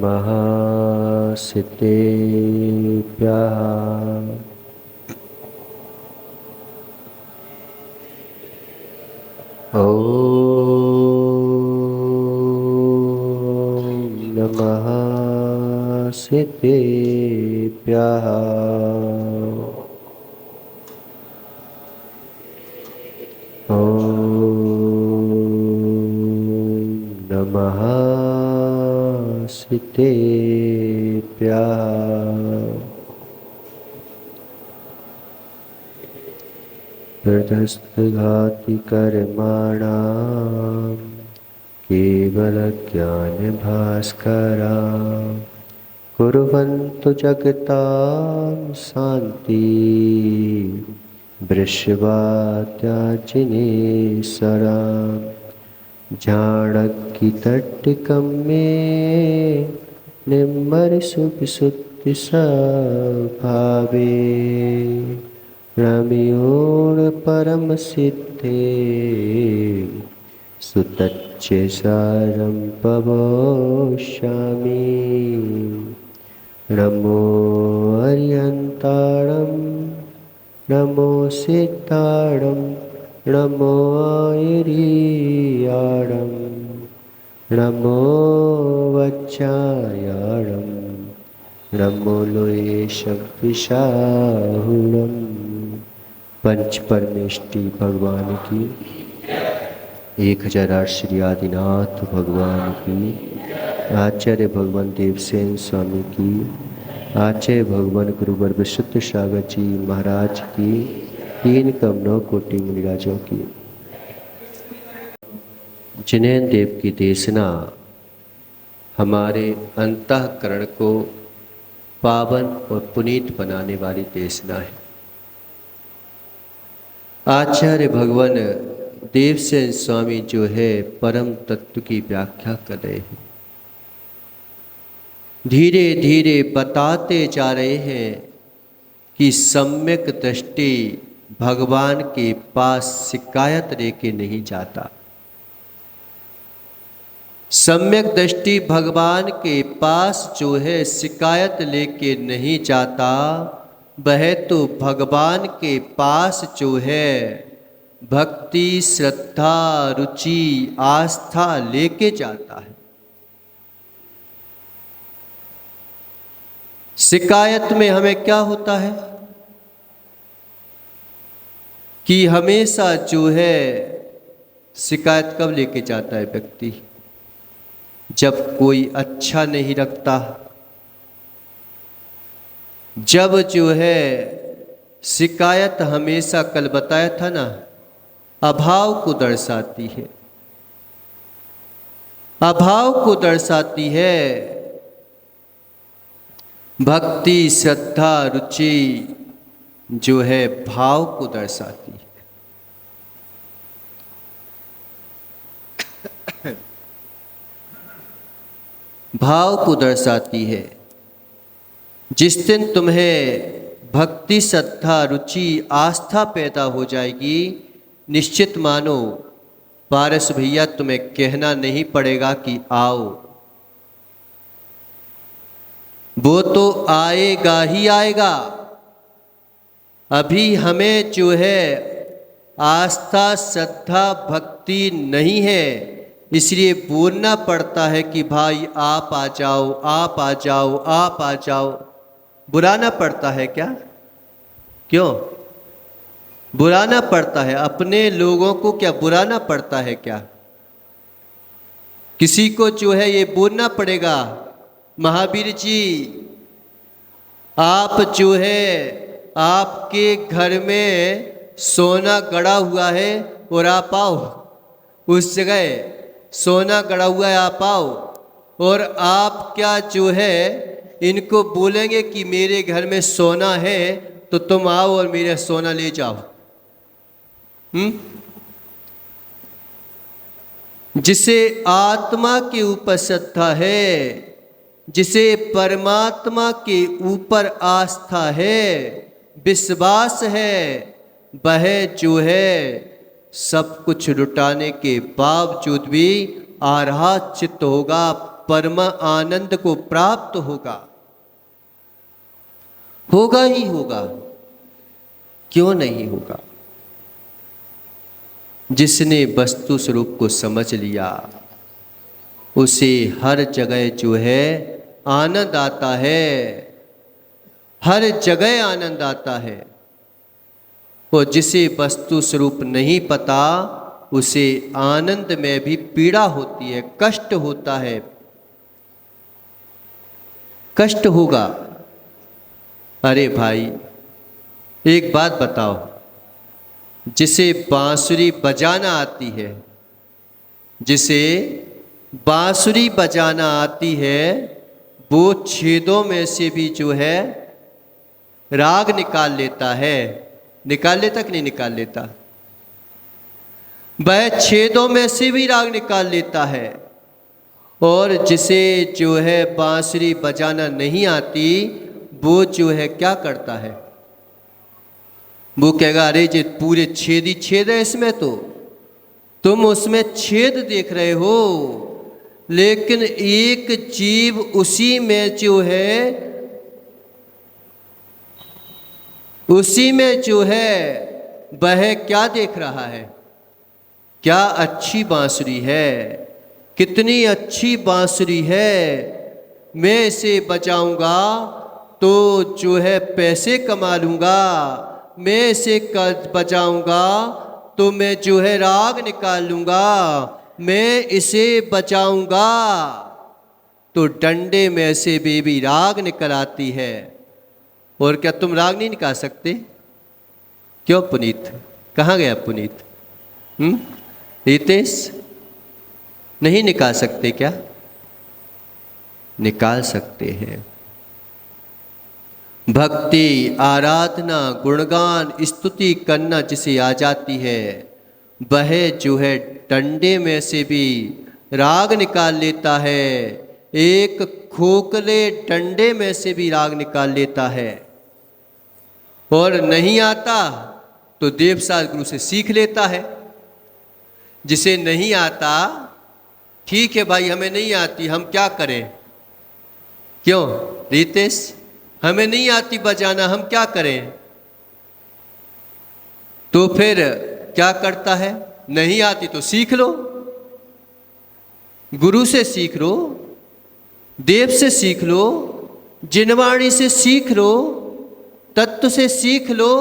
नमः सिद्धेभ्यः। ॐ नमः सिद्धेभ्यः। ॐ नमः सिद्धेभ्यः। हृदस्थघातिकर्माणां केवलज्ञानभास्करा कुर्वन्तु जगतां शान्ति वृषभात्याजिनेश्वरां जानकीतटिकं मे निर्मलसुखसुद्धिस्वभावे रम्योण परमसिद्धे सुतच्चैसारं पवस्यामि। नमो अर्यन्ताणं नमो सिद्धाणं नमो आयर्याणं नमो वज्रायाणं नमो लोये शक्तिशाहुणम्। पंच परमेष्टि भगवान की 1008 श्री आदिनाथ भगवान की, आचार्य भगवान देवसेन स्वामी की, आचार्य भगवान गुरुवर विशुद्ध सागर जी महाराज की, 3 कमलों कोटि मुनिराजों की। जिनेन्द्र देव की देशना हमारे अंतःकरण को पावन और पुनीत बनाने वाली देशना है। आचार्य भगवान देवसेन स्वामी जो है परम तत्व की व्याख्या कर रहे हैं, धीरे धीरे बताते जा रहे हैं कि सम्यक दृष्टि भगवान के पास शिकायत लेके नहीं जाता। सम्यक दृष्टि भगवान के पास जो है शिकायत लेके नहीं जाता, वह तो भगवान के पास जो है भक्ति श्रद्धा रुचि आस्था लेके जाता है। शिकायत में हमें क्या होता है कि हमेशा जो है शिकायत कब लेके जाता है व्यक्ति, जब कोई अच्छा नहीं रखता, जब जो है शिकायत हमेशा कल बताया था ना अभाव को दर्शाती है, अभाव को दर्शाती है। भक्ति श्रद्धा रुचि जो है भाव को दर्शाती है। भाव को दर्शाती है। जिस दिन तुम्हें भक्ति श्रद्धा रुचि आस्था पैदा हो जाएगी, निश्चित मानो पारस भैया तुम्हें कहना नहीं पड़ेगा कि आओ, वो तो आएगा ही आएगा। अभी हमें जो है आस्था श्रद्धा भक्ति नहीं है, इसलिए बोलना पड़ता है कि भाई आप आ जाओ आप आ जाओ आप आ जाओ। बुलाना पड़ता है क्या? क्यों बुलाना पड़ता है? अपने लोगों को क्या बुलाना पड़ता है क्या? किसी को जो है ये बोलना पड़ेगा, महावीर जी आप जो है आपके घर में सोना गड़ा हुआ है और आप आओ, उस जगह सोना गड़ा हुआ है आप आओ। और आप क्या जो है इनको बोलेंगे कि मेरे घर में सोना है तो तुम आओ और मेरा सोना ले जाओ। जिसे आत्मा के ऊपर श्रद्धा है, जिसे परमात्मा के ऊपर आस्था है, विश्वास है, वह जो है सब कुछ लुटाने के बावजूद भी आराध चित्त होगा, परम आनंद को प्राप्त होगा, होगा ही होगा, क्यों नहीं होगा। जिसने वस्तु स्वरूप को समझ लिया उसे हर जगह जो है आनंद आता है, हर जगह आनंद आता है। और जिसे वस्तु स्वरूप नहीं पता उसे आनंद में भी पीड़ा होती है, कष्ट होता है, कष्ट होगा। अरे भाई एक बात बताओ, जिसे बांसुरी बजाना आती है, जिसे बांसुरी बजाना आती है, वो छेदों में से भी जो है राग निकाल लेता है। निकाल लेता कि नहीं निकाल लेता? वह छेदों में से भी राग निकाल लेता है। और जिसे जो है बांसुरी बजाना नहीं आती, वो जो है क्या करता है, वो कहेगा अरे जी पूरे छेद ही छेद है इसमें, तो तुम उसमें छेद देख रहे हो, लेकिन एक जीव उसी में जो है, उसी में जो है वह क्या देख रहा है, क्या अच्छी बांसुरी है, कितनी अच्छी बांसुरी है, मैं इसे बजाऊंगा तो जो है पैसे कमा लूंगा, मैं इसे बजाऊंगा तो मैं जो है राग निकाल लूंगा, मैं इसे बजाऊंगा तो डंडे में से भी राग निकल आती है। और क्या तुम राग नहीं निकाल सकते? क्यों पुनीत, कहाँ गया पुनीत? रितेश, नहीं निकाल सकते क्या? निकाल सकते हैं। भक्ति, आराधना, गुणगान, स्तुति करना जिसे आ जाती है, वह जो है डंडे में से भी राग निकाल लेता है, एक खोखले डंडे में से भी राग निकाल लेता है। और नहीं आता तो देवसार गुरु से सीख लेता है। जिसे नहीं आता, ठीक है भाई हमें नहीं आती, हम क्या करें? क्यों रितेश, हमें नहीं आती बजाना, हम क्या करें? तो फिर क्या करता है? नहीं आती तो सीख लो, गुरु से सीख लो, देव से सीख लो, जिनवाणी से सीख लो, तत्व से सीख लो।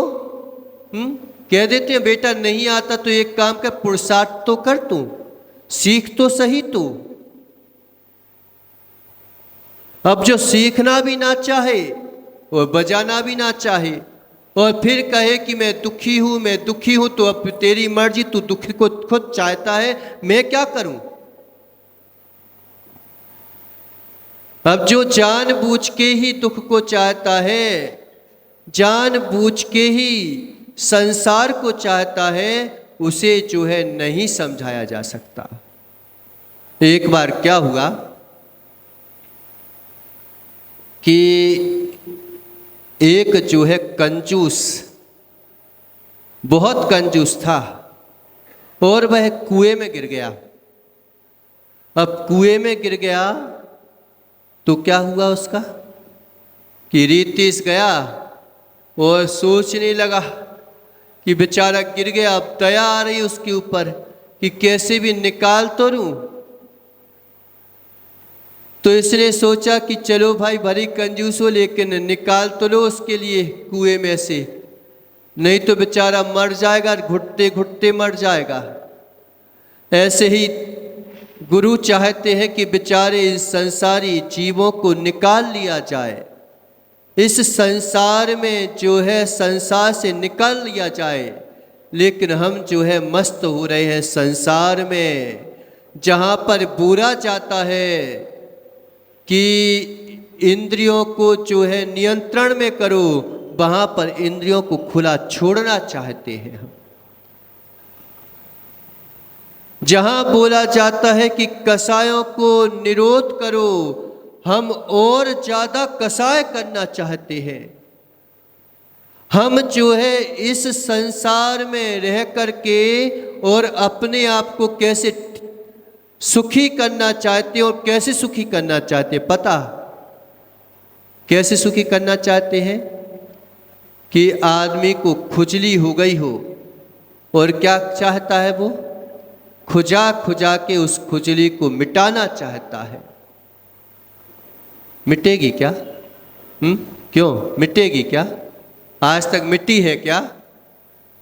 कह देते हैं बेटा नहीं आता तो एक काम कर, पुरुषार्थ तो कर, तू सीख तो सही तू। अब जो सीखना भी ना चाहे और बजाना भी ना चाहे और फिर कहे कि मैं दुखी हूं, मैं दुखी हूं, तो अब तेरी मर्जी, तू दुख को खुद चाहता है, मैं क्या करूं? अब जो जानबूझ के ही दुख को चाहता है, जानबूझ के ही संसार को चाहता है, उसे जो है नहीं समझाया जा सकता। एक बार क्या हुआ कि एक जो है कंजूस, बहुत कंजूस था और वह कुएं में गिर गया। अब कुएं में गिर गया तो क्या हुआ उसका कि रितेश गया और सोचने लगा कि बेचारा गिर गया, अब दया आ रही उसके ऊपर कि कैसे भी निकाल तो लूं। तो इसने सोचा कि चलो भाई भरी कंजूस हो, लेकिन निकाल तो लो उसके लिए कुएं में से, नहीं तो बेचारा मर जाएगा, घुटते घुटते मर जाएगा। ऐसे ही गुरु चाहते हैं कि बेचारे इस संसारी जीवों को निकाल लिया जाए, इस संसार में जो है संसार से निकाल लिया जाए। लेकिन हम जो है मस्त हो रहे हैं संसार में, जहाँ पर बोला जाता है कि इंद्रियों को जो है नियंत्रण में करो, वहाँ पर इंद्रियों को खुला छोड़ना चाहते हैं हम। जहाँ बोला जाता है कि कसायों को निरोध करो, हम और ज्यादा कसाय करना चाहते हैं। हम जो है इस संसार में रह करके और अपने आप को कैसे सुखी करना चाहते हैं। और कैसे सुखी करना चाहते हैं पता? कैसे सुखी करना चाहते हैं? कि आदमी को खुजली हो गई हो और क्या चाहता है वो? खुजा खुजा के उस खुजली को मिटाना चाहता है। मिटेगी क्या? क्यों मिटेगी क्या? आज तक मिट्टी है क्या?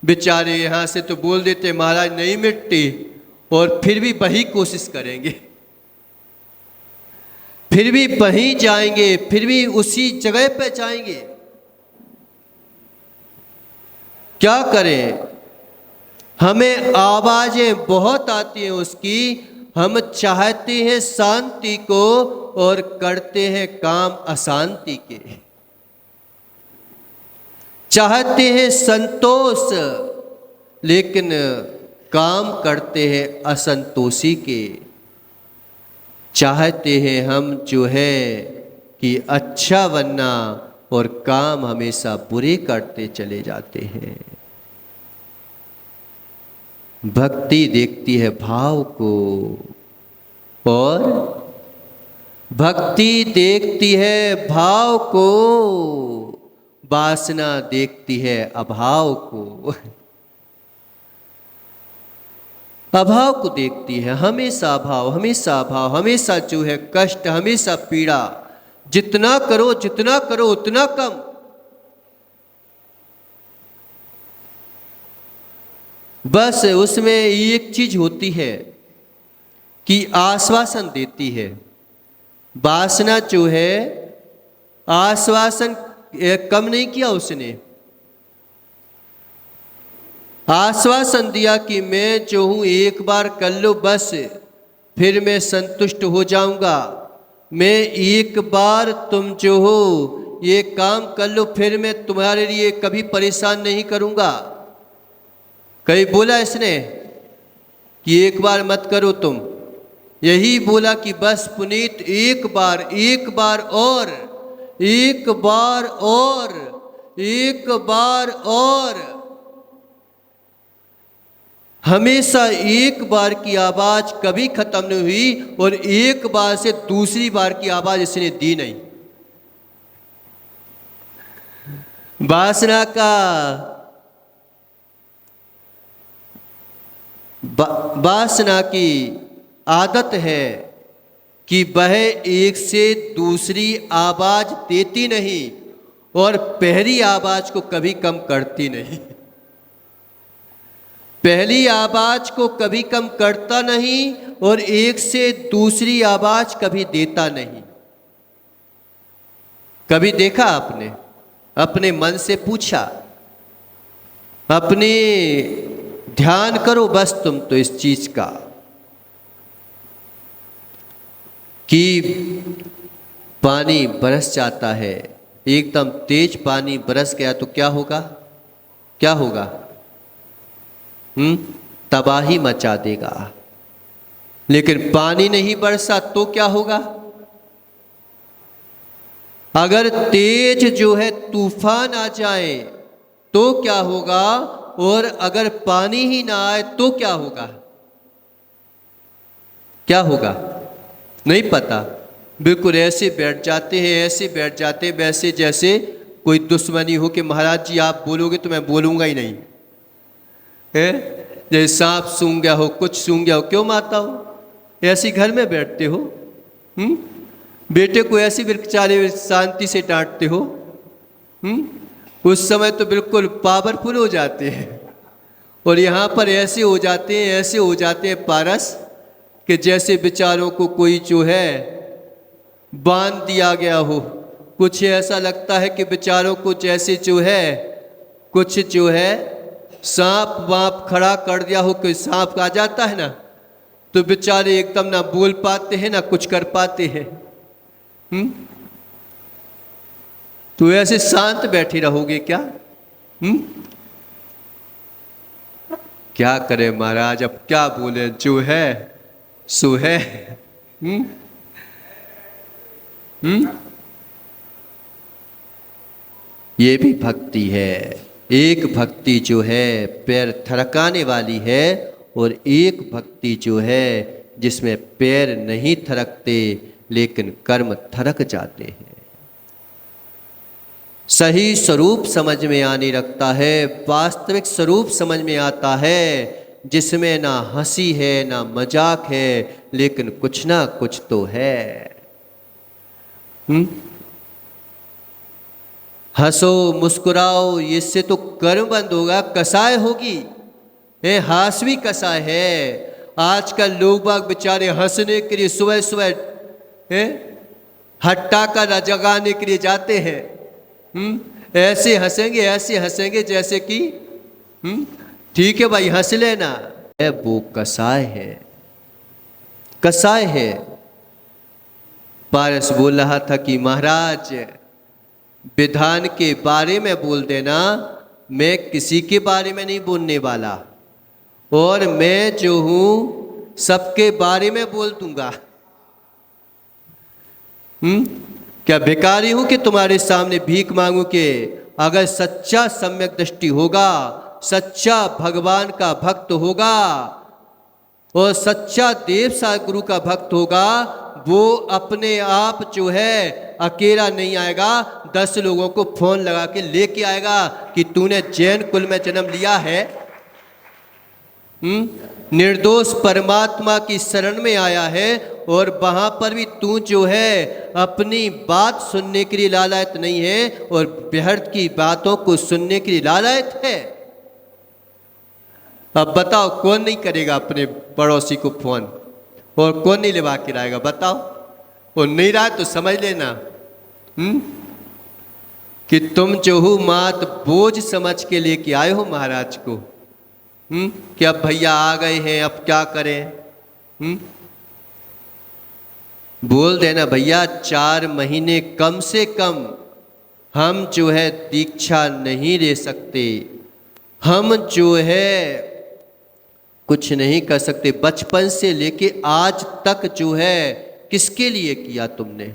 बेचारे यहाँ से तो बोल देते महाराज नहीं मिटती, और फिर भी वही कोशिश करेंगे, फिर भी वहीं जाएंगे, फिर भी उसी जगह पे जाएंगे। क्या करें? हमें आवाजें बहुत आती हैं उसकी, हम चाहते हैं शांति को और करते हैं काम अशांति के। चाहते हैं संतोष लेकिन काम करते हैं असंतोषी के। चाहते हैं हम जो है कि अच्छा बनना और काम हमेशा बुरे करते चले जाते हैं। भक्ति देखती है भाव को और भक्ति देखती है भाव को, वासना देखती है अभाव को। अभाव को देखती है, हमेशा अभाव, हमेशा अभाव, हमेशा जो है कष्ट, हमेशा पीड़ा। जितना करो उतना कम। बस उसमें एक चीज होती है कि आश्वासन देती है। वासना जो है आश्वासन कम नहीं किया उसने, आश्वासन दिया कि मैं जो हूं एक बार कर लो बस, फिर मैं संतुष्ट हो जाऊंगा। मैं एक बार तुम जो हो ये काम कर लो, फिर मैं तुम्हारे लिए कभी परेशान नहीं करूंगा। कहीं बोला इसने कि एक बार मत करो तुम? यही बोला कि बस पुनीत एक बार और एक बार और एक बार और। हमेशा एक बार की आवाज कभी खत्म नहीं हुई और एक बार से दूसरी बार की आवाज इसने दी नहीं। वासना का वासना की आदत है कि वह एक से दूसरी आवाज देती नहीं और पहली आवाज को कभी कम करती नहीं। पहली आवाज को कभी कम करता नहीं और एक से दूसरी आवाज कभी देता नहीं। कभी देखा आपने? अपने मन से पूछा? अपने ध्यान करो बस तुम तो इस चीज का कि पानी बरस जाता है, एकदम तेज पानी बरस गया तो क्या होगा? क्या होगा? तबाही मचा देगा। लेकिन पानी नहीं बरसा तो क्या होगा? अगर तेज जो है तूफान आ जाए तो क्या होगा? और अगर पानी ही ना आए तो क्या होगा? क्या होगा? नहीं पता। बिल्कुल ऐसे बैठ जाते हैं, ऐसे बैठ जाते हैं वैसे जैसे कोई दुश्मनी हो कि महाराज जी आप बोलोगे तो मैं बोलूंगा ही नहीं है। जैसे सांप सूंघ गया हो, कुछ सूंघ गया हो, क्यों मारता हो? ऐसे घर में बैठते हो। बेटे को ऐसे बेचारे शांति से डांटते हो। उस समय तो बिल्कुल पावरफुल हो जाते हैं और यहाँ पर ऐसे हो जाते हैं पारस कि जैसे बेचारों को कोई जो है बांध दिया गया हो। कुछ ऐसा लगता है कि बेचारों को जैसे जो है कुछ जो है सांप वाप खड़ा कर दिया हो। कि सांप आ जाता है ना तो बेचारे एकदम ना बोल पाते हैं ना कुछ कर पाते हैं। तो ऐसे शांत बैठे रहोगे क्या? क्या करें महाराज, अब क्या बोले, जो है सो है। ये भी भक्ति है। एक भक्ति जो है पैर थरकाने वाली है और एक भक्ति जो है जिसमें पैर नहीं थरकते लेकिन कर्म थरक जाते हैं। सही स्वरूप समझ में आने लगता है, वास्तविक स्वरूप समझ में आता है, जिसमें ना हंसी है ना मजाक है, लेकिन कुछ ना कुछ तो है। हंसो मुस्कुराओ, इससे तो कर्म बंद होगा, कसाय होगी। हास भी कसाय है। आजकल लोग बाग बेचारे हंसने के लिए सुबह सुबह हट्टा का जगाने के लिए जाते हैं। ऐसे हंसेंगे जैसे कि ठीक है भाई हंस लेना। वो कसाय है, कसाय है। पारस बोल रहा था कि महाराज विधान के बारे में बोल देना, मैं किसी के बारे में नहीं बोलने वाला, और मैं जो हूं सबके बारे में बोल दूंगा। क्या भिखारी हूं कि तुम्हारे सामने भीख मांगू के? अगर सच्चा सम्यक दृष्टि होगा, सच्चा भगवान का भक्त होगा और सच्चा देव सा गुरु का भक्त होगा, वो अपने आप जो है अकेला नहीं आएगा, 10 लोगों को फोन लगा के लेके आएगा कि तूने जैन कुल में जन्म लिया है। निर्दोष परमात्मा की शरण में आया है, और वहां पर भी तू जो है अपनी बात सुनने के लिए लालायत नहीं है, और व्यर्थ की बातों को सुनने के लिए लालायत है। अब बताओ कौन नहीं करेगा अपने पड़ोसी को फोन, और कौन नहीं लेवा के लाएगा? बताओ। और नहीं रहा तो समझ लेना कि तुम जो हो मात बोझ समझ के लेके आए हो महाराज को। कि अब भैया आ गए हैं, अब क्या करें? बोल देना भैया 4 महीने कम से कम हम जो है दीक्षा नहीं ले सकते, हम जो है कुछ नहीं कर सकते। बचपन से लेके आज तक जो है किसके लिए किया तुमने?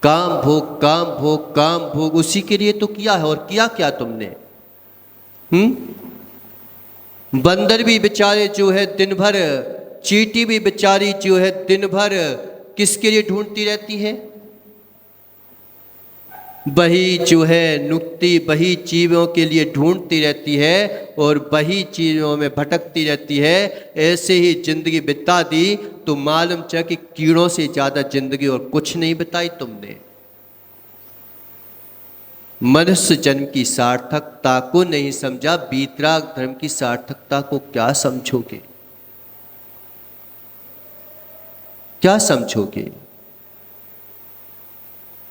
काम भोग काम भोग काम भोग, उसी के लिए तो किया है। और किया क्या तुमने? बंदर भी बेचारे जो है दिन भर, चींटी भी बेचारी जो है दिन भर किसके लिए ढूंढती रहती है? वही जो है नुक्ति, वही चीज़ों के लिए ढूंढती रहती है और वही चीज़ों में भटकती रहती है। ऐसे ही जिंदगी बिता दी तो मालूम चला कि कीड़ों से ज़्यादा जिंदगी और कुछ नहीं बिताई तुमने। मनुष्य जन्म की सार्थकता को नहीं समझा, वीतराग धर्म की सार्थकता को क्या समझोगे? क्या समझोगे?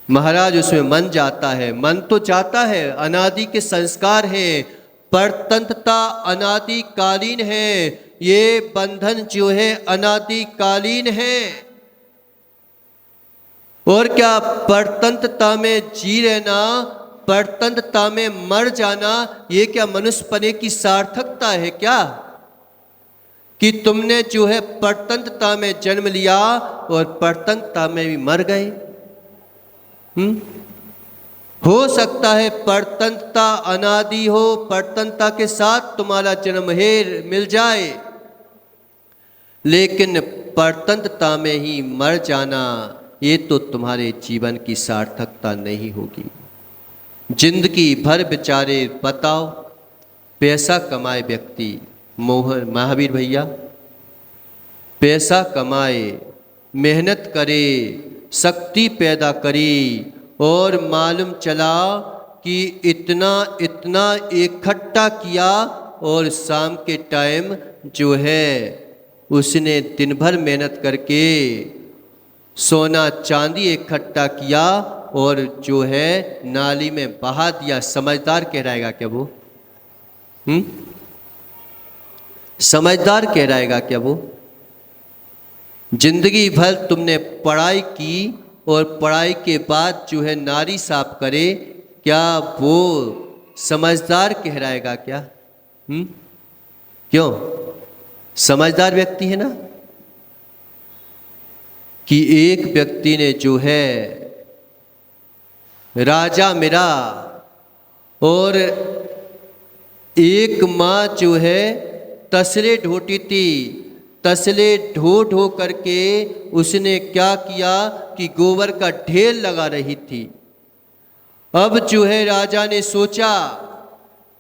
महाराज उसमें मन जाता है, मन तो जाता है, अनादि के संस्कार है, परतंत्रता अनादिकालीन है, ये बंधन जो है अनादिकालीन है। और क्या परतंत्रता में जी रहना, परतंत्रता में मर जाना, ये क्या मनुष्य पने की सार्थकता है क्या? कि तुमने जो है परतंत्रता में जन्म लिया और परतंत्रता में भी मर गए। हो सकता है परतंत्रता अनादि हो, परतंत्रता के साथ तुम्हारा जन्म हेर मिल जाए, लेकिन परतंत्रता में ही मर जाना ये तो तुम्हारे जीवन की सार्थकता नहीं होगी। जिंदगी भर बेचारे बताओ, पैसा कमाए व्यक्ति, महावीर भैया पैसा कमाए, मेहनत करे, शक्ति पैदा करी, और मालूम चला कि इतना इतना इकट्ठा किया, और शाम के टाइम जो है उसने दिन भर मेहनत करके सोना चांदी इकट्ठा किया और जो है नाली में बहा दिया। समझदार कहलाएगा क्या वो? समझदार कहलाएगा क्या वो? जिंदगी भर तुमने पढ़ाई की और पढ़ाई के बाद जो है नारी साफ करे, क्या वो समझदार कहलाएगा क्या? क्यों? समझदार व्यक्ति है ना। कि एक व्यक्ति ने जो है राजा मिला, और एक माँ जो है तसले ढोती थी, तसले ढो ढो करके उसने क्या किया कि गोबर का ढेर लगा रही थी। अब जो है राजा ने सोचा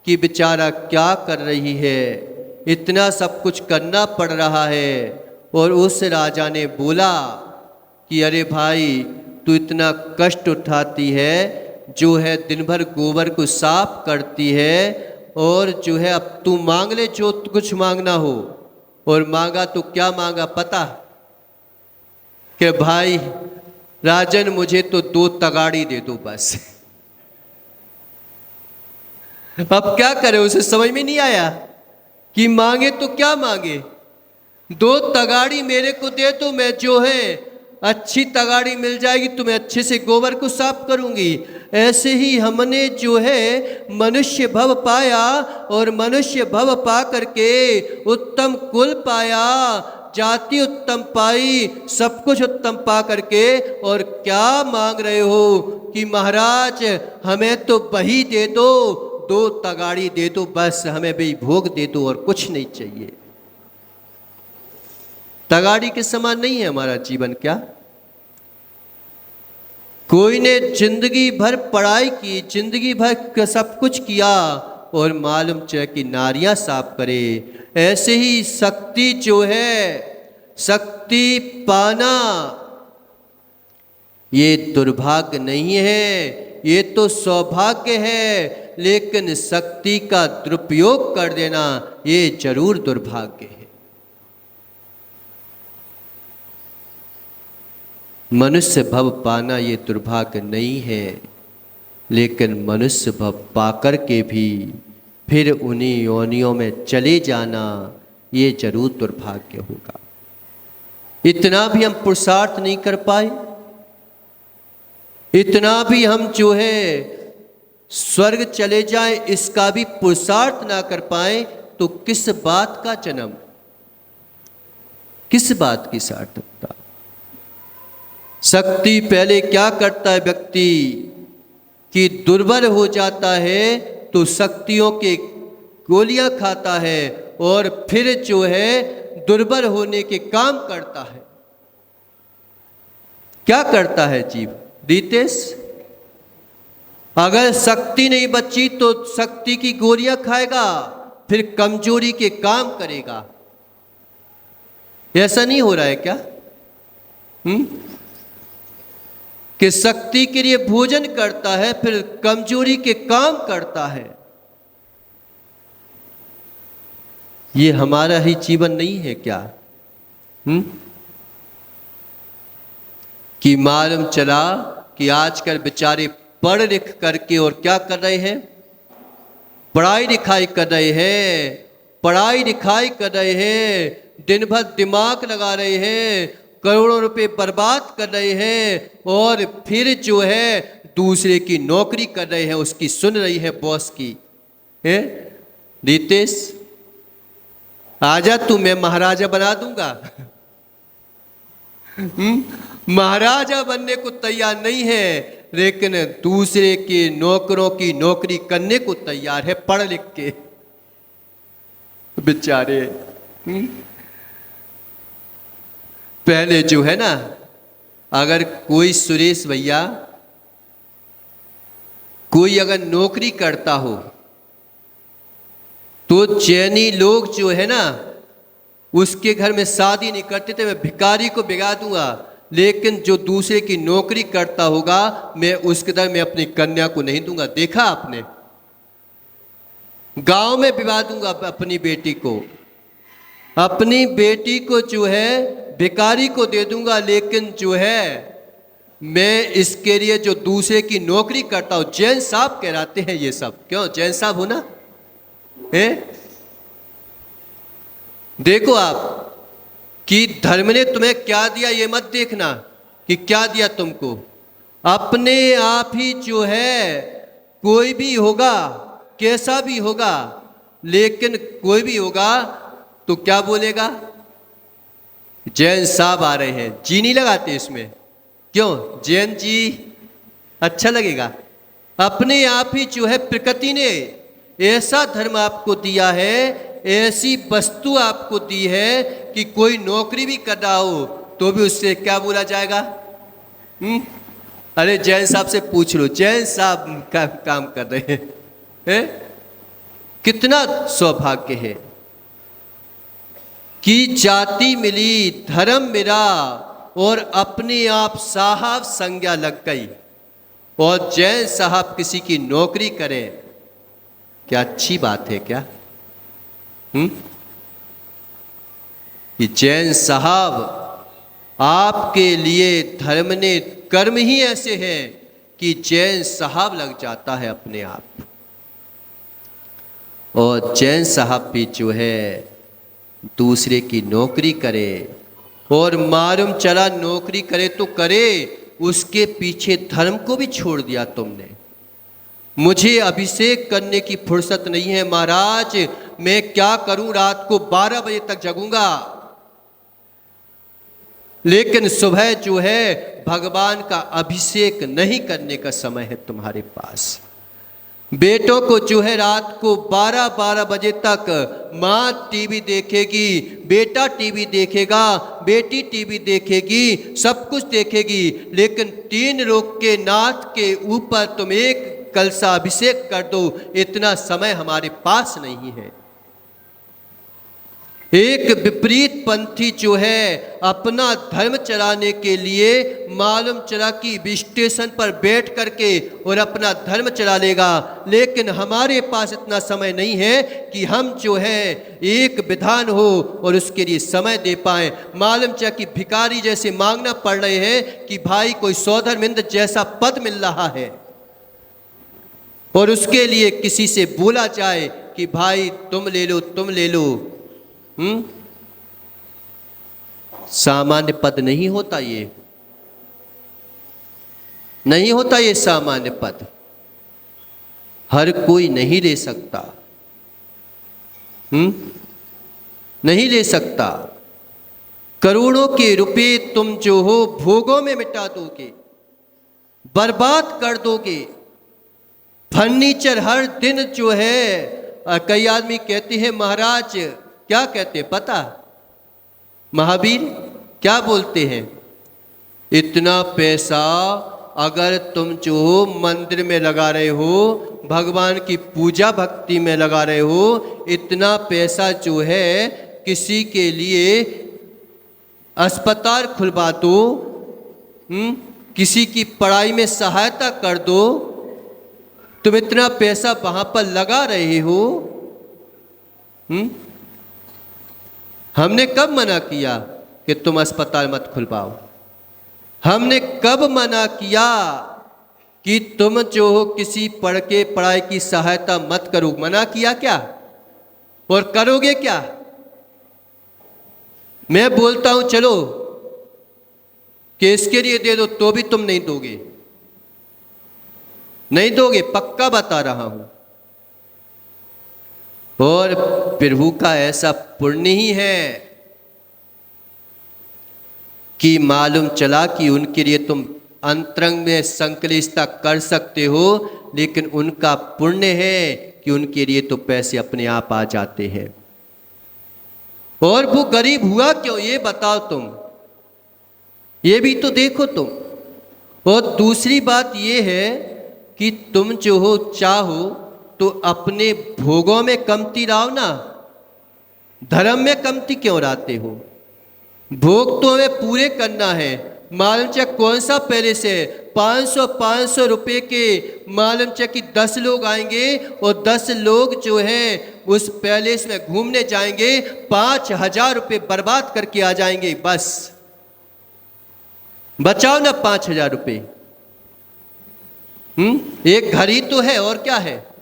कि बेचारा क्या कर रही है, इतना सब कुछ करना पड़ रहा है। और उस राजा ने बोला कि अरे भाई, तू इतना कष्ट उठाती है, जो है दिन भर गोबर को साफ करती है, और जो है अब तू मांग ले जो कुछ मांगना हो। और मांगा तो क्या मांगा पता? कि भाई राजन, मुझे तो 2 तगाड़ी दे दो बस। अब क्या करे, उसे समझ में नहीं आया कि मांगे तो क्या मांगे। 2 तगाड़ी मेरे को दे दो, मैं जो है अच्छी तगाड़ी मिल जाएगी तो मैं अच्छे से गोबर को साफ करूंगी। ऐसे ही हमने जो है मनुष्य भव पाया, और मनुष्य भव पा करके उत्तम कुल पाया, जाति उत्तम पाई, सब कुछ उत्तम पा करके, और क्या मांग रहे हो कि महाराज हमें तो वही दे दो, 2 तगाड़ी दे दो बस, हमें भी भोग दे दो और कुछ नहीं चाहिए। तगाड़ी के समान नहीं है हमारा जीवन क्या? कोई ने जिंदगी भर पढ़ाई की, जिंदगी भर सब कुछ किया, और मालूम चाहे कि नारियां साफ करे। ऐसे ही शक्ति जो है, शक्ति पाना ये दुर्भाग्य नहीं है, ये तो सौभाग्य है, लेकिन शक्ति का दुरुपयोग कर देना ये जरूर दुर्भाग्य है। मनुष्य भव पाना ये दुर्भाग्य नहीं है, लेकिन मनुष्य भव पाकर के भी फिर उन्हीं योनियों में चले जाना ये जरूर दुर्भाग्य होगा। इतना भी हम पुरुषार्थ नहीं कर पाए, इतना भी हम जो है स्वर्ग चले जाएं, इसका भी पुरुषार्थ ना कर पाए, तो किस बात का जन्म, किस बात की सार्थकता? शक्ति पहले क्या करता है व्यक्ति कि दुर्बल हो जाता है तो शक्तियों के गोलियां खाता है, और फिर जो है दुर्बल होने के काम करता है। क्या करता है जीव? दीतेश, अगर शक्ति नहीं बची तो शक्ति की गोलियां खाएगा, फिर कमजोरी के काम करेगा। ऐसा नहीं हो रहा है क्या? कि शक्ति के लिए भोजन करता है, फिर कमजोरी के काम करता है। ये हमारा ही जीवन नहीं है क्या? कि मालूम चला कि आजकल बेचारे पढ़ लिख करके और क्या कर रहे हैं? पढ़ाई लिखाई कर रहे हैं, पढ़ाई लिखाई कर रहे हैं, दिन भर दिमाग लगा रहे हैं, करोड़ों रुपए बर्बाद कर रहे हैं, और फिर जो है दूसरे की नौकरी कर रहे हैं, उसकी सुन रही है बॉस की। है रितेश, आजा तू, मैं महाराजा बना दूंगा। महाराजा बनने को तैयार नहीं है, लेकिन दूसरे के नौकरों की नौकरी करने को तैयार है पढ़ लिख के। बेचारे पहले जो है ना, अगर कोई सुरेश भैया कोई अगर नौकरी करता हो तो चैनी लोग जो है ना उसके घर में शादी नहीं करते थे। मैं भिखारी को बिगा दूंगा, लेकिन जो दूसरे की नौकरी करता होगा मैं उसके घर में अपनी कन्या को नहीं दूंगा। देखा आपने? गांव में विवाह दूंगा अपनी बेटी को, अपनी बेटी को जो है भिखारी को दे दूंगा, लेकिन जो है मैं इसके लिए जो दूसरे की नौकरी करता हूं। जैन साहब कहलाते हैं ये सब। क्यों जैन साहब हो ना? है देखो आप कि धर्म ने तुम्हें क्या दिया ये मत देखना कि क्या दिया तुमको। अपने आप ही जो है कोई भी होगा, कैसा भी होगा, लेकिन कोई भी होगा तो क्या बोलेगा? जैन साहब आ रहे हैं, जी नहीं लगाते इसमें। क्यों? जैन जी अच्छा लगेगा। अपने आप ही जो है प्रकृति ने ऐसा धर्म आपको दिया है, ऐसी वस्तु आपको दी है कि कोई नौकरी भी कर रहा हो तो भी उससे क्या बोला जाएगा? अरे जैन साहब से पूछ लो, जैन साहब का काम कर रहे हैं। कितना सौभाग्य है कि जाति मिली, धर्म मिला और अपने आप साहब संज्ञा लग गई, और जैन साहब किसी की नौकरी करें, क्या अच्छी बात है क्या? कि जैन साहब आपके लिए धर्म ने कर्म ही ऐसे हैं कि जैन साहब लग जाता है अपने आप। और जैन साहब भी जो है दूसरे की नौकरी करे, और मालूम चला नौकरी करे तो करे, उसके पीछे धर्म को भी छोड़ दिया तुमने। मुझे अभिषेक करने की फुर्सत नहीं है महाराज, मैं क्या करूं, रात को 12 बजे तक जगूंगा। लेकिन सुबह जो है भगवान का अभिषेक नहीं करने का समय है तुम्हारे पास। बेटों को जो है रात को 12 बजे तक माँ टीवी देखेगी, बेटा टीवी देखेगा, बेटी टीवी देखेगी, सब कुछ देखेगी, लेकिन 3 लोग के नाथ के ऊपर तुम एक कलशा अभिषेक कर दो, इतना समय हमारे पास नहीं है। एक विपरीत पंथी जो है अपना धर्म चलाने के लिए मालूम चला कि स्टेशन पर बैठ करके और अपना धर्म चला लेगा, लेकिन हमारे पास इतना समय नहीं है कि हम जो है एक विधान हो और उसके लिए समय दे पाए। मालूम चला कि भिखारी जैसे मांगना पड़ रहे हैं कि भाई कोई सौधर्मिंद जैसा पद मिल रहा है, और उसके लिए किसी से बोला जाए कि भाई तुम ले लो, तुम ले लो। सामान्य पद नहीं होता, ये नहीं होता, ये सामान्य पद हर कोई नहीं ले सकता। नहीं ले सकता। करोड़ों के रुपए तुम जो हो भोगों में मिटा दोगे, बर्बाद कर दोगे। फर्नीचर हर दिन जो है, कई आदमी कहते हैं महाराज, क्या कहते हैं पता? महावीर क्या बोलते हैं? इतना पैसा अगर तुम जो मंदिर में लगा रहे हो, भगवान की पूजा भक्ति में लगा रहे हो, इतना पैसा जो है किसी के लिए अस्पताल खुलवा दो, किसी की पढ़ाई में सहायता कर दो, तुम इतना पैसा वहां पर लगा रहे हो। हमने कब मना किया कि तुम अस्पताल मत खुलवाओ? हमने कब मना किया कि तुम जो हो किसी पढ़ के पढ़ाई की सहायता मत करो? मना किया क्या? और करोगे क्या? मैं बोलता हूं चलो कि इसके लिए दे दो, तो भी तुम नहीं दोगे, नहीं दोगे, पक्का बता रहा हूं। और प्रभु का ऐसा पुण्य ही है कि मालूम चला कि उनके लिए तुम अंतरंग में संकलिष्टता कर सकते हो, लेकिन उनका पुण्य है कि उनके लिए तो पैसे अपने आप आ जाते हैं। और वो गरीब हुआ क्यों, ये बताओ तुम, ये भी तो देखो तुम। और दूसरी बात ये है कि तुम जो हो चाहो तो अपने भोगों में कमती लाओ ना, धर्म में कमती क्यों लाते हो? भोग तो हमें पूरे करना है। मालूम चाहे कौन सा पहले से 500 रुपए के, मालूम चाहे कि 10 लोग आएंगे और 10 लोग जो हैं उस पैलेस में घूमने जाएंगे, 5000 रुपए बर्बाद करके आ जाएंगे। बस बचाओ ना 5000 रुपए। एक घर ही तो है, और क्या है?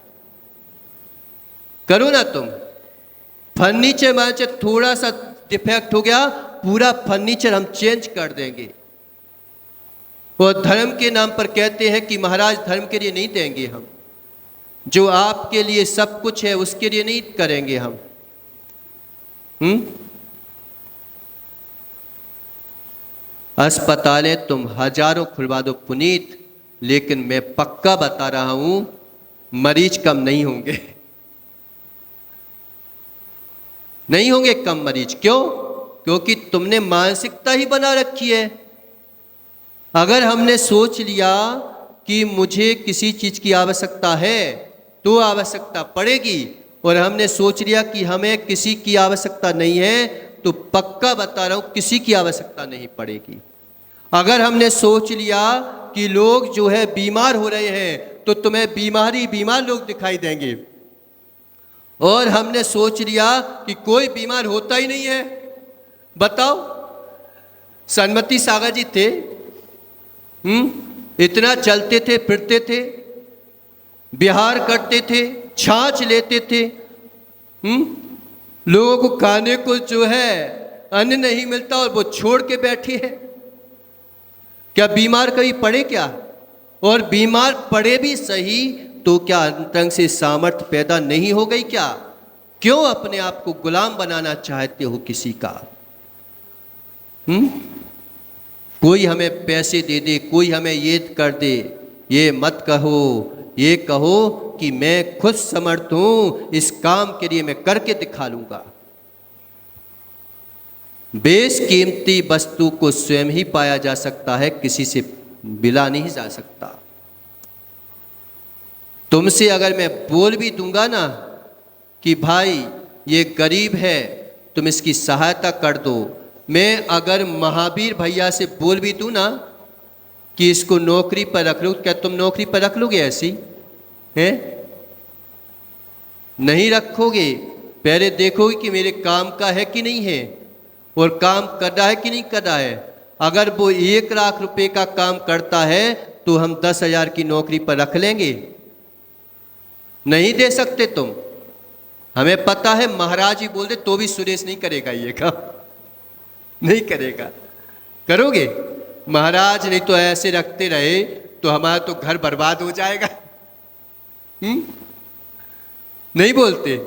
करो ना तुम। फर्नीचर मान चाहे थोड़ा सा डिफेक्ट हो गया, पूरा फर्नीचर हम चेंज कर देंगे। और धर्म के नाम पर कहते हैं कि महाराज धर्म के लिए नहीं देंगे हम, जो आपके लिए सब कुछ है उसके लिए नहीं करेंगे हम। अस्पतालें तुम हजारों खुलवा दो पुनीत, लेकिन मैं पक्का बता रहा हूं मरीज कम नहीं होंगे, नहीं होंगे कम मरीज। क्यों? क्योंकि तुमने मानसिकता ही बना रखी है। अगर हमने सोच लिया कि मुझे किसी चीज की आवश्यकता है तो आवश्यकता पड़ेगी, और हमने सोच लिया कि हमें किसी की आवश्यकता नहीं है तो पक्का बता रहा हूं किसी की आवश्यकता नहीं पड़ेगी। अगर हमने सोच लिया कि लोग जो है बीमार हो रहे हैं तो तुम्हें बीमार लोग दिखाई देंगे, और हमने सोच लिया कि कोई बीमार होता ही नहीं है। बताओ, सन्मति सागर जी थे, इतना चलते थे, फिरते थे, विहार करते थे, छाछ लेते थे, लोगों को खाने को जो है अन्न नहीं मिलता और वो छोड़ के बैठे हैं। क्या बीमार कभी पड़े क्या? और बीमार पड़े भी सही तो क्या अंतरंग से सामर्थ्य पैदा नहीं हो गई क्या? क्यों अपने आप को गुलाम बनाना चाहते हो किसी का? कोई हमें पैसे दे दे, कोई हमें ये कर दे, ये मत कहो। ये कहो कि मैं खुद समर्थ हूं, इस काम के लिए मैं करके दिखा लूंगा। बेशकीमती वस्तु को स्वयं ही पाया जा सकता है, किसी से मिला नहीं जा सकता। तुमसे अगर मैं बोल भी दूंगा ना कि भाई ये गरीब है, तुम इसकी सहायता कर दो, मैं अगर महावीर भैया से बोल भी दूं ना कि इसको नौकरी पर रख लो, क्या तुम नौकरी पर रख लोगे? ऐसी है नहीं रखोगे। पहले देखोगे कि मेरे काम का है कि नहीं है, और काम कर रहा है कि नहीं कर रहा है। अगर वो 1 लाख रुपए का काम करता है तो हम 10,000 की नौकरी पर रख लेंगे? नहीं दे सकते तुम। हमें पता है महाराज ही बोल दे तो भी सुरेश नहीं करेगा ये काम, नहीं करेगा। करोगे? महाराज नहीं तो ऐसे रखते रहे तो हमारा तो घर बर्बाद हो जाएगा। नहीं बोलते।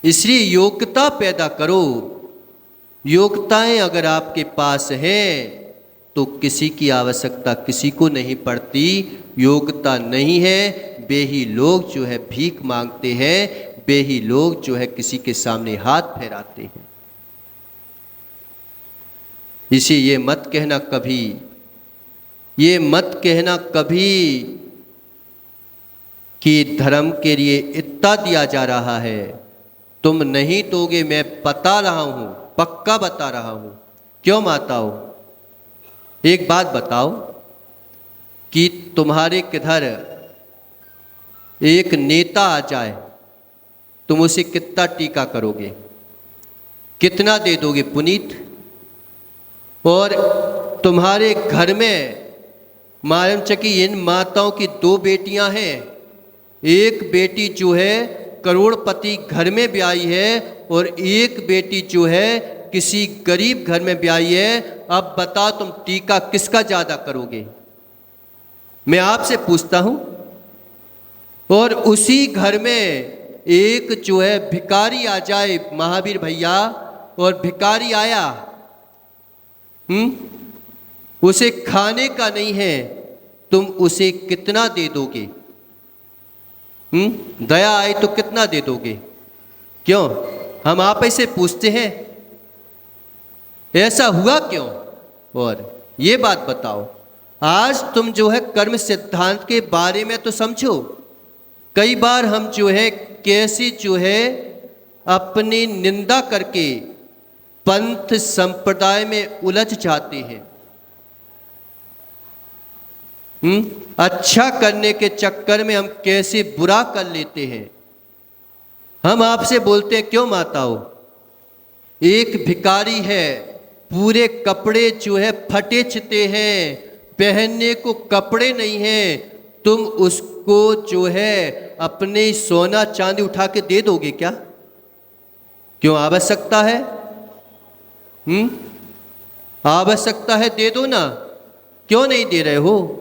इसलिए योग्यता पैदा करो। योग्यताएं अगर आपके पास है तो किसी की आवश्यकता किसी को नहीं पड़ती। योग्यता नहीं है, वे ही लोग जो है भीख मांगते हैं, वे ही लोग जो है किसी के सामने हाथ फैलाते हैं। इसे ये मत कहना कभी, ये मत कहना कभी कि धर्म के लिए इतना दिया जा रहा है, तुम नहीं दोगे। मैं बता रहा हूं, पक्का बता रहा हूं। क्यों माताओ, एक बात बताओ कि तुम्हारे किधर एक नेता आ जाए, तुम उसे कितना टीका करोगे? कितना दे दोगे पुनीत? और तुम्हारे घर में मालूम चकी इन माताओं की 2 बेटियां हैं। एक बेटी जो है करोड़पति घर में ब्याही है, और एक बेटी जो है किसी गरीब घर में ब्याही है। अब बताओ तुम टीका किसका ज्यादा करोगे? मैं आपसे पूछता हूं। और उसी घर में एक जो है भिखारी आ जाए, महावीर भैया, और भिखारी आया, उसे खाने का नहीं है, तुम उसे कितना दे दोगे? दया आई तो कितना दे दोगे? क्यों? हम आप ऐसे पूछते हैं, ऐसा हुआ क्यों? और ये बात बताओ, आज तुम जो है कर्म सिद्धांत के बारे में तो समझो। कई बार हम जो है कैसे जो है अपनी निंदा करके पंथ संप्रदाय में उलझ जाते हैं। अच्छा करने के चक्कर में हम कैसे बुरा कर लेते हैं। हम आपसे बोलते हैं, क्यों माताओं? एक भिखारी है, पूरे कपड़े जो है फटे चिते हैं, पहनने को कपड़े नहीं हैं, तुम उसको जो है अपने सोना चांदी उठा के दे दोगे क्या? क्यों? आवश्यकता है? आवश्यकता है, दे दो ना। क्यों नहीं दे रहे हो?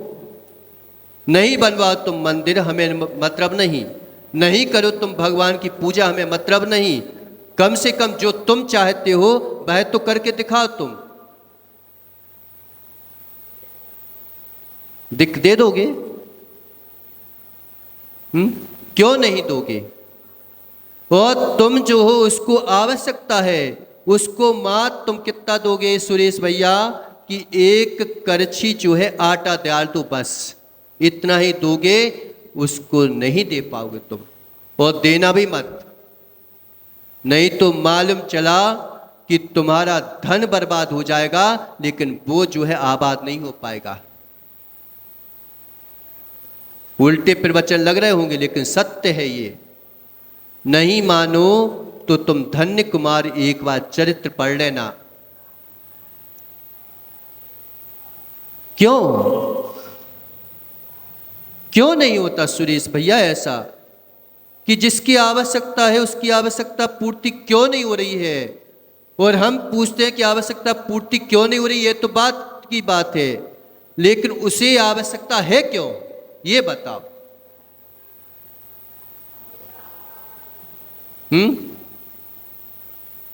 नहीं बनवाओ तुम मंदिर, हमें मतलब नहीं। नहीं करो तुम भगवान की पूजा, हमें मतलब नहीं। कम से कम जो तुम चाहते हो वह तो करके दिखाओ। तुम दे दोगे? क्यों नहीं दोगे? और तुम जो हो उसको आवश्यकता है, उसको मात तुम कितना दोगे सुरेश भैया कि एक करछी जो है आटा डाल दो, बस इतना ही दोगे, उसको नहीं दे पाओगे तुम, और देना भी मत, नहीं तो मालूम चला कि तुम्हारा धन बर्बाद हो जाएगा, लेकिन वो जो है आबाद नहीं हो पाएगा। उल्टे प्रवचन लग रहे होंगे, लेकिन सत्य है ये। नहीं मानो तो तुम धन्य कुमार एक बार चरित्र पढ़ लेना। क्यों नहीं होता सुरेश भैया ऐसा कि जिसकी आवश्यकता है उसकी आवश्यकता पूर्ति क्यों नहीं हो रही है? और हम पूछते हैं कि आवश्यकता पूर्ति क्यों नहीं हो रही है, तो बात की बात है, लेकिन उसे आवश्यकता है क्यों, ये बताओ।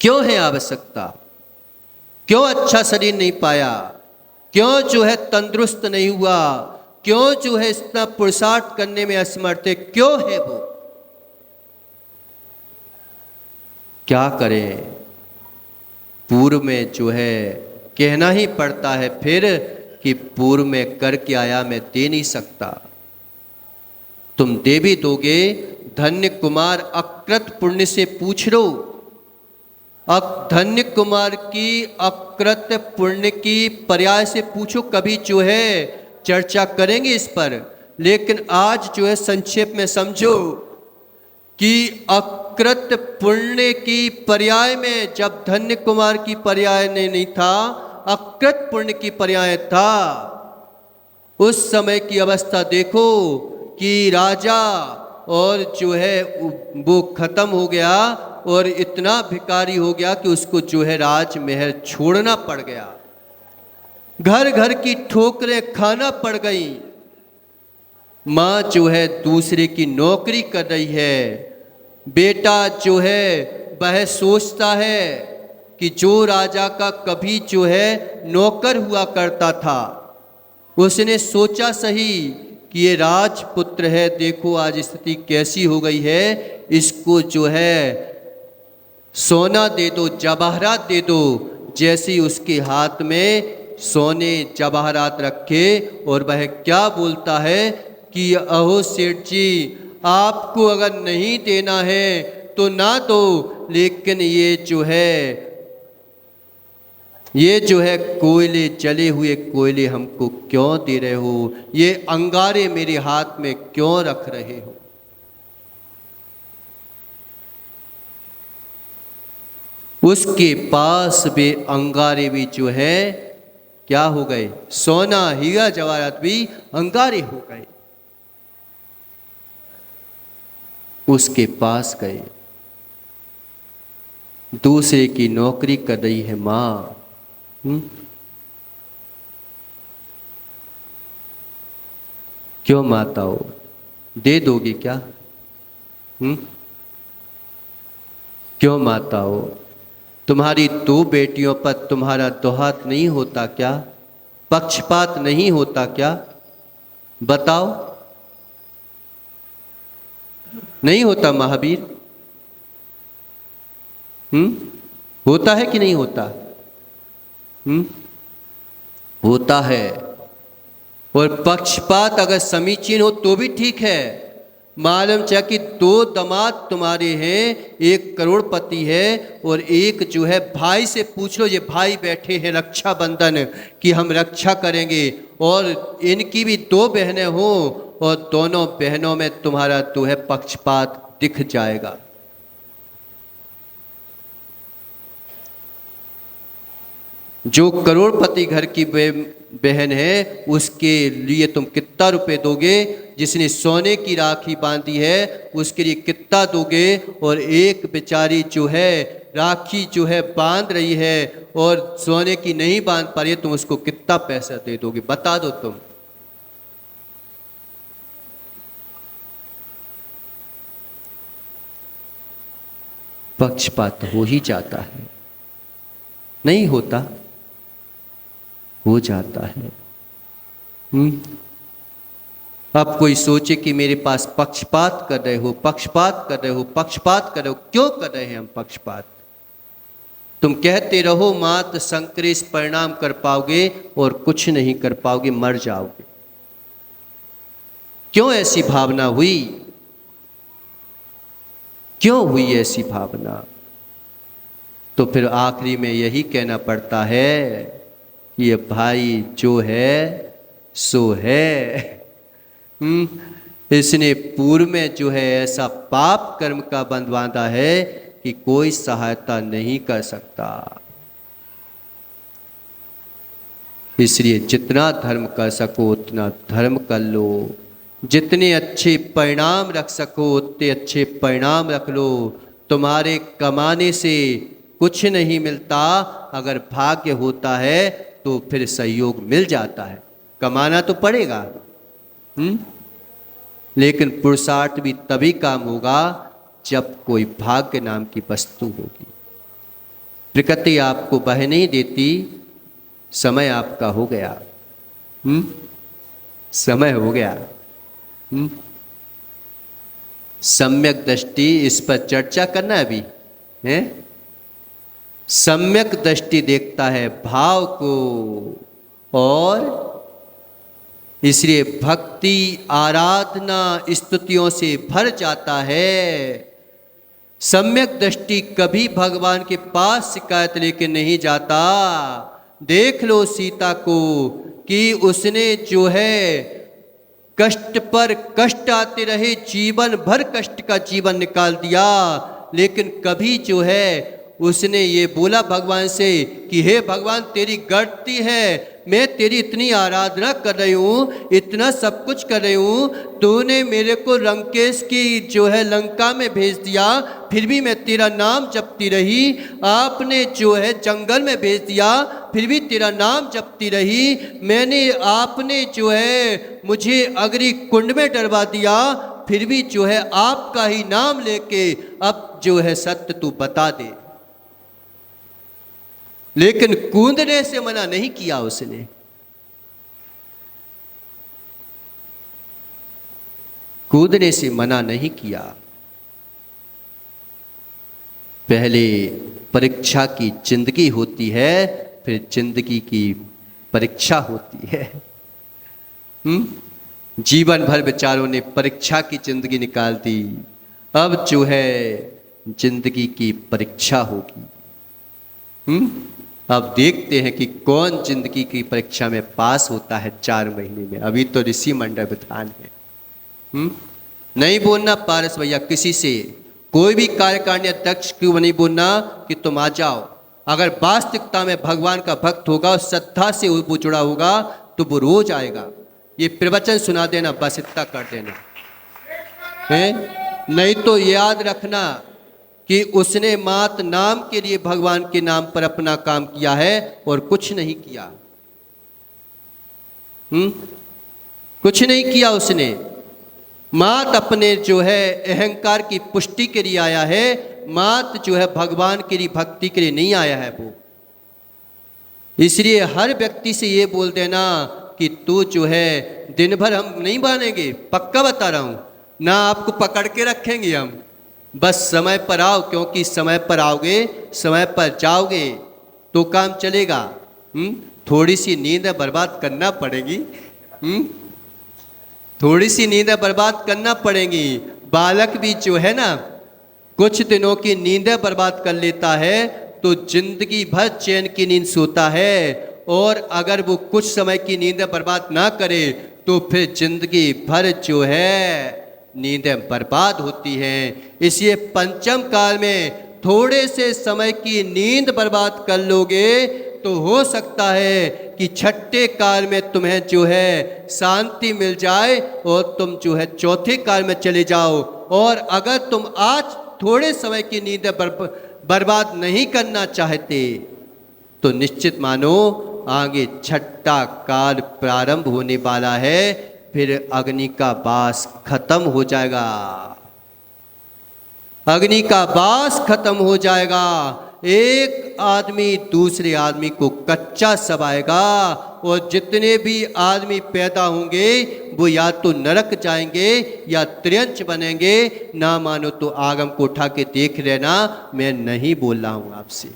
क्यों है आवश्यकता? क्यों अच्छा शरीर नहीं पाया? क्यों जो है तंदुरुस्त नहीं हुआ? क्यों जो है इतना पुरुषार्थ करने में असमर्थ है? क्यों है वो? क्या करें? पूर्व में जो है कहना ही पड़ता है फिर कि पूर्व में करके आया, मैं दे नहीं सकता। तुम दे भी दोगे, धन्य कुमार अकृत पुण्य से पूछ लो। अब धन्य कुमार की अकृत पुण्य की पर्याय से पूछो, कभी जो है चर्चा करेंगे इस पर, लेकिन आज जो है संक्षेप में समझो कि अकृत पुण्य की पर्याय में, जब धन्य कुमार की पर्याय नहीं था, अकृत पुण्य की पर्याय था, उस समय की अवस्था देखो कि राजा और जो है वो खत्म हो गया और इतना भिखारी हो गया कि उसको जो है राजमहल छोड़ना पड़ गया, घर घर की ठोकरें खाना पड़ गई। माँ जो है दूसरे की नौकरी कर रही है, बेटा जो है वह सोचता है कि जो राजा का कभी जो है नौकर हुआ करता था, उसने सोचा सही कि ये राजपुत्र है, देखो आज स्थिति कैसी हो गई है, इसको जो है सोना दे दो, जवाहरात दे दो। जैसे ही उसके हाथ में सोने जवाहरात रखे और वह क्या बोलता है कि अहो सेठ जी, आपको अगर नहीं देना है तो ना दो, लेकिन ये जो है कोयले, जले हुए कोयले हमको क्यों दे रहे हो? ये अंगारे मेरे हाथ में क्यों रख रहे हो? उसके पास वे अंगारे भी जो है क्या हो गए? सोना हीरा जवाहरात भी अंगारे हो गए। उसके पास गए, दूसरे की नौकरी कर रही है माँ। क्यों माताओं, दे दोगे क्या? क्यों माताओं, तुम्हारी दो बेटियों पर तुम्हारा दोहात नहीं होता क्या? पक्षपात नहीं होता क्या? बताओ, नहीं होता महावीर? होता है कि नहीं होता? होता है। और पक्षपात अगर समीचीन हो तो भी ठीक है। मालूम चाहे कि दो दामाद तुम्हारे हैं, एक करोड़पति है और एक जो है भाई से पूछ लो, ये भाई बैठे हैं रक्षाबंधन कि हम रक्षा करेंगे, और इनकी भी दो बहनें हो और दोनों बहनों में तुम्हारा जो है पक्षपात दिख जाएगा। जो करोड़पति घर की बहन है उसके लिए तुम कितना रुपए दोगे? जिसने सोने की राखी बांधी है उसके लिए कितना दोगे? और एक बेचारी जो है राखी जो है बांध रही है और सोने की नहीं बांध पा रही है, तुम उसको कितना पैसा दे दोगे? बता दो तुम। पक्षपात हो ही जाता है, नहीं होता? हो जाता है। अब कोई सोचे कि मेरे पास पक्षपात कर रहे हो, पक्षपात कर रहे हो, पक्षपात कर रहे हो। क्यों कर रहे हैं हम पक्षपात? तुम कहते रहो मात्र संक्रेश परिणाम कर पाओगे और कुछ नहीं कर पाओगे, मर जाओगे। क्यों ऐसी भावना हुई? क्यों हुई ऐसी भावना? तो फिर आखिरी में यही कहना पड़ता है कि ये भाई जो है सो है। इसने पूर्व में जो है ऐसा पाप कर्म का बंध बांधा है कि कोई सहायता नहीं कर सकता। इसलिए जितना धर्म कर सको उतना धर्म कर लो, जितने अच्छे परिणाम रख सको उतने अच्छे परिणाम रख लो। तुम्हारे कमाने से कुछ नहीं मिलता, अगर भाग्य होता है तो फिर सहयोग मिल जाता है। कमाना तो पड़ेगा, लेकिन पुरुषार्थ भी तभी काम होगा जब कोई भाग्य नाम की वस्तु होगी। प्रकृति आपको बह नहीं देती, समय आपका हो गया। समय हो गया। सम्यक दृष्टि, इस पर चर्चा करना है अभी है। सम्यक दृष्टि देखता है भाव को, और इसलिए भक्ति आराधना स्तुतियों से भर जाता है। सम्यक दृष्टि कभी भगवान के पास शिकायत लेके नहीं जाता। देख लो सीता को कि उसने जो है कष्ट पर कष्ट आते रहे, जीवन भर कष्ट का जीवन निकाल दिया, लेकिन कभी जो है उसने ये बोला भगवान से कि हे भगवान तेरी गलती है, मैं तेरी इतनी आराधना कर रही हूँ, इतना सब कुछ कर रही हूँ, तूने मेरे को लंकेश की जो है लंका में भेज दिया, फिर भी मैं तेरा नाम जपती रही। आपने जो है जंगल में भेज दिया, फिर भी तेरा नाम जपती रही। मैंने आपने जो है मुझे अग्नि कुंड में डरवा दिया, फिर भी जो है आपका ही नाम लेके अब जो है सत्य तू बता दे। लेकिन कूदने से मना नहीं किया उसने। कूदने से मना नहीं किया। पहले परीक्षा की जिंदगी होती है, फिर जिंदगी की परीक्षा होती है। जीवन भर बेचारों ने परीक्षा की जिंदगी निकाल दी, अब जो है जिंदगी की परीक्षा होगी। अब देखते हैं कि कौन जिंदगी की परीक्षा में पास होता है 4 महीने में। अभी तो ऋषि मंडल विधान है। नहीं बोलना पारस भैया किसी से, कोई भी कार्यकारिणी अध्यक्ष क्यों नहीं बोलना कि तुम आ जाओ। अगर वास्तविकता में भगवान का भक्त होगा और श्रद्धा से वो जुड़ा होगा तो वो रोज आएगा। ये प्रवचन सुना देना, बस इतना कर देना है। नहीं तो याद रखना कि उसने मात्र नाम के लिए भगवान के नाम पर अपना काम किया है और कुछ नहीं किया। कुछ नहीं किया उसने, मात्र अपने जो है अहंकार की पुष्टि के लिए आया है, मात्र जो है भगवान के लिए भक्ति के लिए नहीं आया है वो। इसलिए हर व्यक्ति से ये बोल देना कि तू जो है दिन भर हम नहीं मानेंगे, पक्का बता रहा हूं ना, आपको पकड़ के रखेंगे हम। बस समय पर आओ, क्योंकि समय पर आओगे, समय पर जाओगे तो काम चलेगा। थोड़ी सी नींद बर्बाद करना पड़ेगी। थोड़ी सी नींद बर्बाद करना पड़ेगी। बालक भी जो है ना कुछ दिनों की नींदें बर्बाद कर लेता है तो जिंदगी भर चैन की नींद सोता है, और अगर वो कुछ समय की नींदें बर्बाद ना करे तो फिर जिंदगी भर जो है नींदें बर्बाद होती हैं। इसलिए पंचम काल में थोड़े से समय की नींद बर्बाद कर लोगे तो हो सकता है कि छठे काल में तुम्हें जो है शांति मिल जाए और तुम जो है चौथे काल में चले जाओ। और अगर तुम आज थोड़े समय की नींद बर्बाद नहीं करना चाहते तो निश्चित मानो आगे छठा काल प्रारंभ होने वाला है, फिर अग्नि का वास खत्म हो जाएगा। अग्नि का वास खत्म हो जाएगा। एक आदमी दूसरे आदमी को कच्चा सबाएगा, और जितने भी आदमी पैदा होंगे वो या तो नरक जाएंगे या त्रियंच बनेंगे। ना मानो तो आगम को उठा के देख लेना, मैं नहीं बोल रहा हूं आपसे।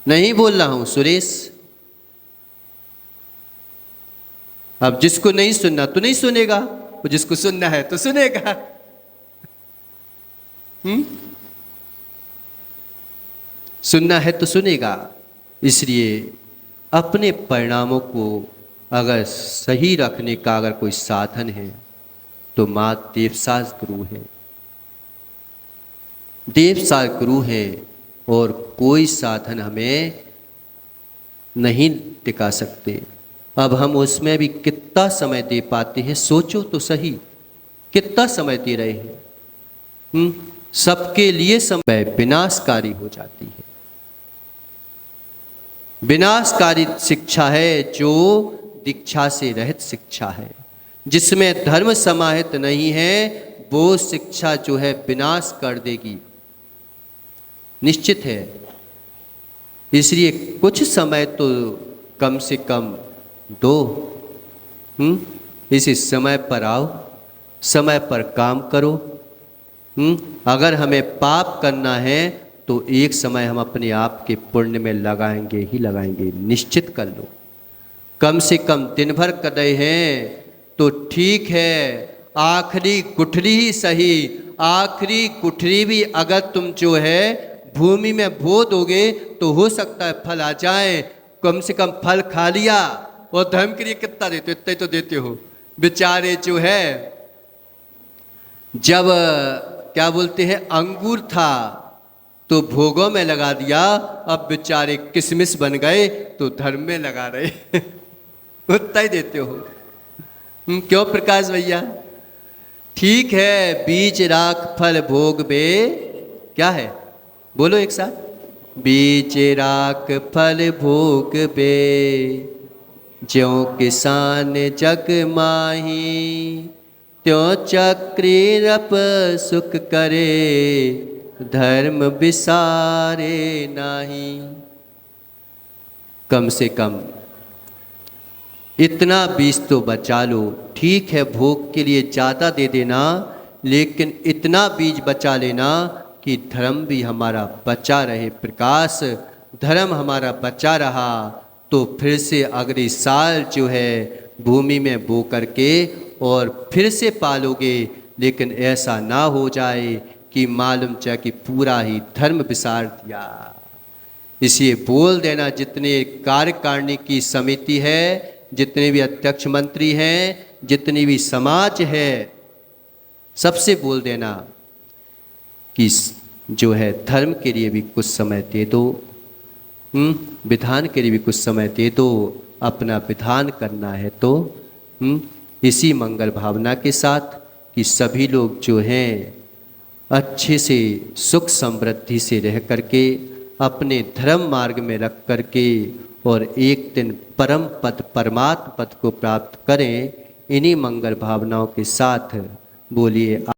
नहीं बोल रहा हूं सुरेश। अब जिसको नहीं सुनना तो नहीं सुनेगा, वो जिसको सुनना है तो सुनेगा। सुनना है तो सुनेगा। इसलिए अपने परिणामों को अगर सही रखने का अगर कोई साधन है तो मां देवसास गुरु है। देवसास गुरु है और कोई साधन हमें नहीं टिका सकते। अब हम उसमें भी कितना समय दे पाते हैं, सोचो तो सही, कितना समय दे रहे हैं। सबके लिए समय विनाशकारी हो जाती है। विनाशकारी शिक्षा है जो दीक्षा से रहित शिक्षा है, जिसमें धर्म समाहित नहीं है, वो शिक्षा जो है विनाश कर देगी, निश्चित है। इसलिए कुछ समय तो कम से कम दो। इसी समय पर आओ, समय पर काम करो। अगर हमें पाप करना है तो एक समय हम अपने आप के पुण्य में लगाएंगे ही लगाएंगे, निश्चित कर लो। कम से कम दिन भर कर रहे हैं तो ठीक है, आखिरी गुठली ही सही, आखिरी गुठली भी अगर तुम जो है भूमि में बो दोगे तो हो सकता है फल आ जाए। कम से कम फल खा लिया। और धर्म के लिए कितना देते हो, इतना ही तो देते हो। बेचारे जो है जब क्या बोलते हैं अंगूर था तो भोगों में लगा दिया, अब बेचारे किशमिश बन गए तो धर्म में लगा रहे उतना ही देते हो। क्यों प्रकाश भैया? ठीक है, बीज राख फल भोग बे, क्या है बोलो एक साथ, बीज राख फल भोग बे, ज्यों किसान जग माही, त्यों चक्री रप सुख करे, धर्म विसारे नाही। कम से कम इतना बीज तो बचा लो। ठीक है, भोग के लिए ज़्यादा दे देना, लेकिन इतना बीज बचा लेना कि धर्म भी हमारा बचा रहे। प्रकाश, धर्म हमारा बचा रहा तो फिर से अगले साल जो है भूमि में बो करके और फिर से पालोगे। लेकिन ऐसा ना हो जाए कि मालूम चाहे कि पूरा ही धर्म विसार दिया। इसलिए बोल देना, जितने कार्यकारिणी की समिति है, जितने भी अध्यक्ष मंत्री हैं, जितनी भी समाज है, सबसे बोल देना कि जो है धर्म के लिए भी कुछ समय दे दो, विधान के लिए भी कुछ समय दे दो। अपना विधान करना है तो इसी मंगल भावना के साथ कि सभी लोग जो हैं अच्छे से सुख समृद्धि से रह करके अपने धर्म मार्ग में रख करके और एक दिन परम पद परमात्म पद को प्राप्त करें। इन्हीं मंगल भावनाओं के साथ बोलिए।